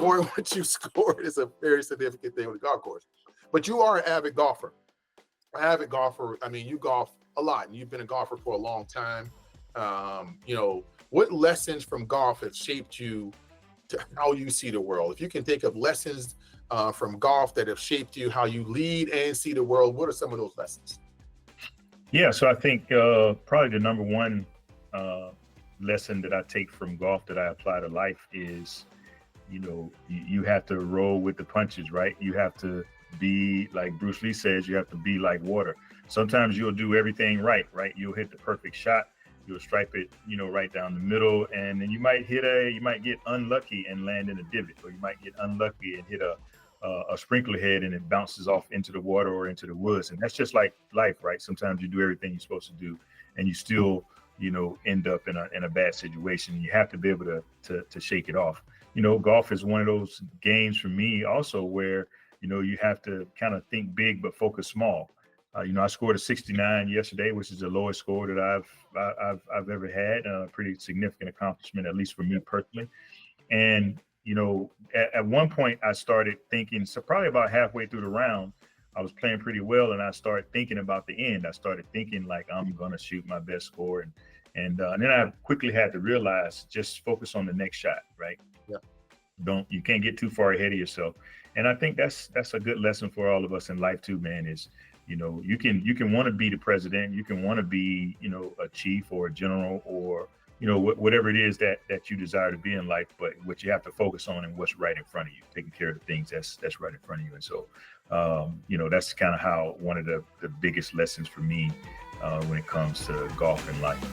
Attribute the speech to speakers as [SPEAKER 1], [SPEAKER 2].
[SPEAKER 1] scoring what you scored is a very significant thing with a golf course. But you are an avid golfer. I mean, you golf a lot, and you've been a golfer for a long time. What lessons from golf have shaped you to how you see the world? If you can think of lessons from golf that have shaped you, how you lead and see the world, what are some of those lessons?
[SPEAKER 2] Yeah, so I think probably the number one lesson that I take from golf that I apply to life is, you have to roll with the punches, right? You have to be, like Bruce Lee says, you have to be like water. Sometimes you'll do everything right? You'll hit the perfect shot. You'll stripe it, right down the middle, and then you might get unlucky and land in a divot, or you might get unlucky and hit a sprinkler head and it bounces off into the water or into the woods. And that's just like life, right? Sometimes you do everything you're supposed to do and you still, end up in a bad situation. You have to be able to shake it off. Golf is one of those games for me also where, you have to kind of think big but focus small. I scored a 69 yesterday, which is the lowest score that I've ever had. A pretty significant accomplishment, at least for me personally. And at one point I started thinking, so probably about halfway through the round, I was playing pretty well, and I started thinking about the end. I started thinking like I'm gonna shoot my best score, and then I quickly had to realize, just focus on the next shot, right?
[SPEAKER 1] Yeah.
[SPEAKER 2] You can't get too far ahead of yourself. And I think that's a good lesson for all of us in life too, man. Is you can want to be the president, you can want to be a chief or a general, or whatever it is that you desire to be in life, but what you have to focus on and what's right in front of you, taking care of the things that's right in front of you. And so that's kind of how one of the biggest lessons for me when it comes to golf and life.